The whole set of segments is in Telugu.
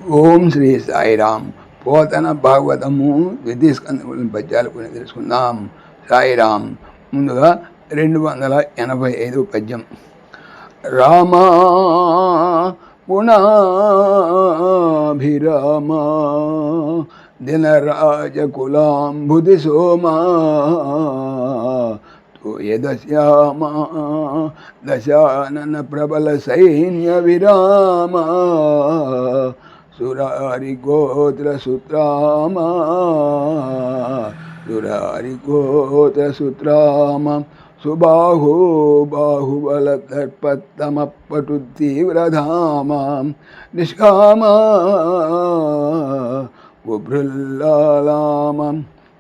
ఓం శ్రీ సాయిరామ్. పోతన భాగవతము ద్వితీయ స్కందం పద్యాలు కొన్ని తెలుసుకుందాం. సాయిరామ్. ముందుగా 285 పద్యం. రామా గుణాభిరామా దినరాజకులాంబుధి సోమా యదశ్యామా దశానన ప్రబల సైన్య విరామా సురారి గోత్ర సుత్రామా సుబాహో బాహుబల దర్పత్తమ పటు తీవ్రధామ నిష్కామా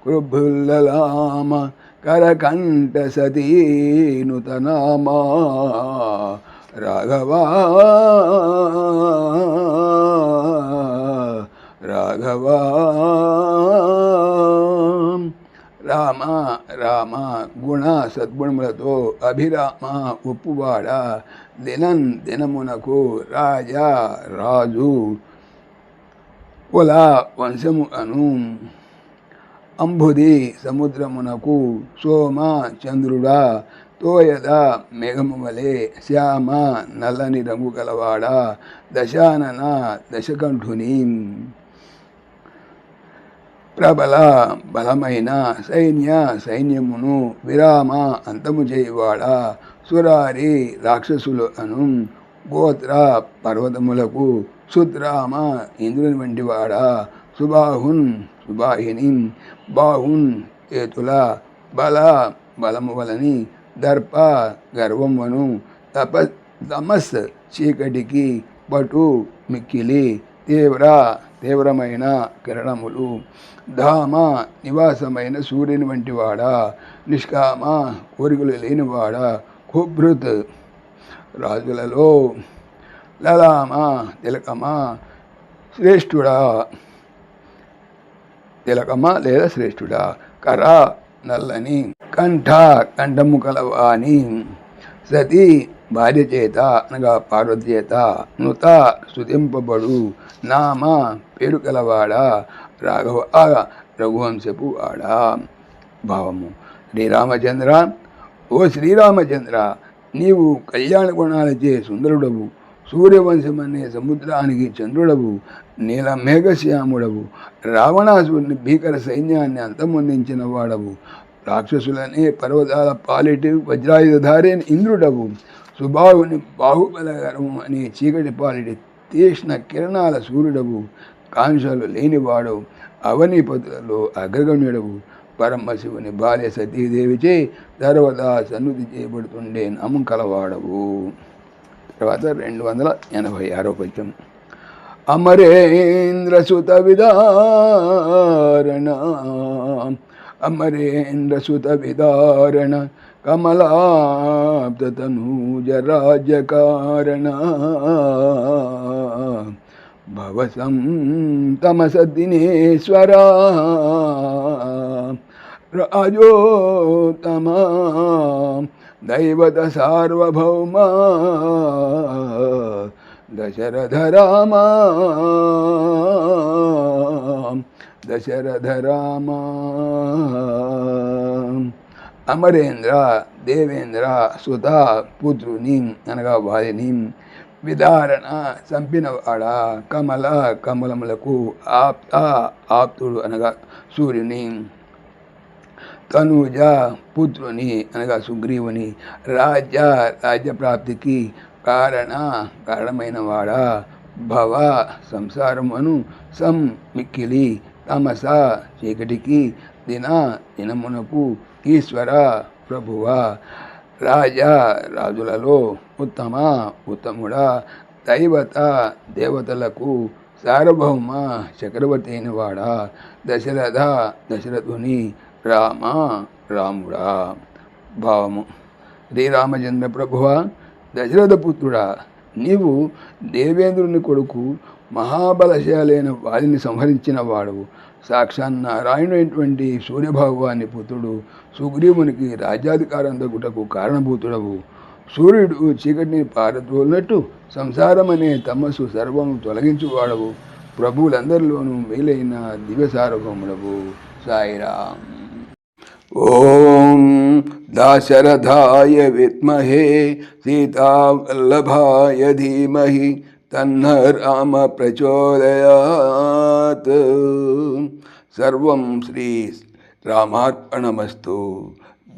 కృభుల్లలామ కరకంఠ సతీ నూతనామా రాఘవా రాఘవా. రామ రామ గుణ సద్గుణములతో అభిరామ ఉప్పువాడ దినమునకు రాజా రాజు కుల వంశము అను అంబుది సముద్రమునకు సోమ చంద్రుడా తోయద మేఘము వలె శ్యామ నల్లని రంగు గలవాడ దశానన దశకంఠుని ప్రబల బలమైన సైన్యమును విరామ అంతము చేయువాడ సురారి రాక్షసులు అను గోత్ర పర్వతములకు సుద్రామ ఇంద్రుని వంటివాడ సుబాహిని బాహున్ ఏతుల బలము వలని దర్ప గర్వమును తమస్ చీకటికి పటు మిక్కిలి తీవ్రమైన కిరణములు ధామ నివాసమైన సూర్యుని వంటివాడ నిష్కామ కోరికలు లేనివాడ కుభృత్ రాజులలో లలామ తిలకమా శ్రేష్ఠుడా తిలకమా లేదా శ్రేష్ఠుడా కర నల్లని కంఠము కలవాని సతీ భార్య చేత అనగా పార్వతి చేత నుత స్తుతింపబడు నామ పేరు కలవాడా రాఘవ రఘువంశపు ఆడా. భావము. శ్రీరామచంద్ర, ఓ శ్రీరామచంద్ర, నీవు కళ్యాణ గుణాలచే సుందరుడవు, సూర్యవంశమనే సముద్రానికి చంద్రుడవు, నీల మేఘశ్యాముడవు, రావణాసురుని భీకర సైన్యాన్ని అంతమొందించిన వాడవు, రాక్షసులనే పర్వతాల పాలిటి వజ్రాయుధారే ఇంద్రుడవు, సుబాహుని బాహుబలగరము అనే చీకటి పాలిటి తీక్ష్ణ కిరణాల సూర్యుడవు, కాంక్షలు లేనివాడవు, అవనీపతులలో అగ్రగణ్యుడవు, పరమశివుని భార్య సతీదేవిచే సర్వదా సన్నుతి చేయబడుతుండే నామం కలవాడవు. తర్వాత 286 పద్యం. అమరేంద్ర సుత విదారణ అమరేంద్ర సుత విదారణ కమలాబ్దతనూజ రాజ్యకారణ భవసం తమస దినేశ్వరా రాజోత్తమా దైవత సార్వభౌమా దశరథ రామా అమరేంద్ర దేవేంద్ర సుత పుత్రుని అనగా వారిని విదారణ చంపినవాడ కమలములకు ఆప్తుడు అనగా సూర్యుని తనూజ పుత్రుని అనగా సుగ్రీవుని రాజ్యప్రాప్తికి కారణమైన వాడ భవ సంసారమును మిక్కిలి తమస చీకటికి దినమునకు ఈశ్వర ప్రభువ రాజులలో ఉత్తముడా దేవతలకు సార్వభౌమ చక్రవర్తి అయిన వాడా దశరథుని రాముడా. భావము. శ్రీరామచంద్ర ప్రభువ, దశరథ పుత్రుడా, నీవు దేవేంద్రుని కొడుకు, మహాబలశాలైన వారిని సంహరించిన వాడవు, సాక్షాన్నారాయణుడైనటువంటి సూర్యభగవాని పుత్రుడు, సుగ్రీవునికి రాజ్యాధికారం దక్కుటకు కారణభూతుడవు. సూర్యుడు చీకటిని పారద్రోలినట్టు సంసారం అనే తమస్సు సర్వము తొలగించువాడవు. ప్రభువులందరిలోనూ మేలైన దివ్య సార్వభౌములకు సాయిరాం. ఓం దాశరథాయ విద్మహే సీతావల్లభాయ ధీమహి తన్న రామ ప్రచోదయాత్. సర్వం శ్రీ రామార్పణమస్తు.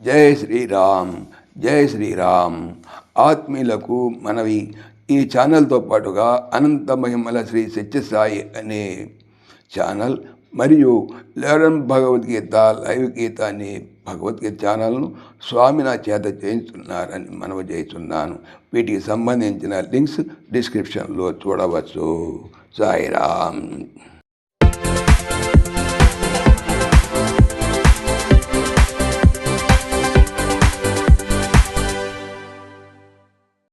జై శ్రీరామ్, జై శ్రీరామ్. ఆత్మీయులకు మనవి, ఈ ఛానల్తో పాటుగా అనంత మహిమల శ్రీ సత్యసాయి అనే ఛానల్ మరియు లెర్న్ భగవద్గీత లైవ్ గీత అనే భగవద్గీత ఛానల్ను స్వామి నా చేత చేయించున్నారని మనవి చేస్తున్నాను. వీటికి సంబంధించిన లింక్స్ డిస్క్రిప్షన్లో చూడవచ్చు. సాయిరామ్.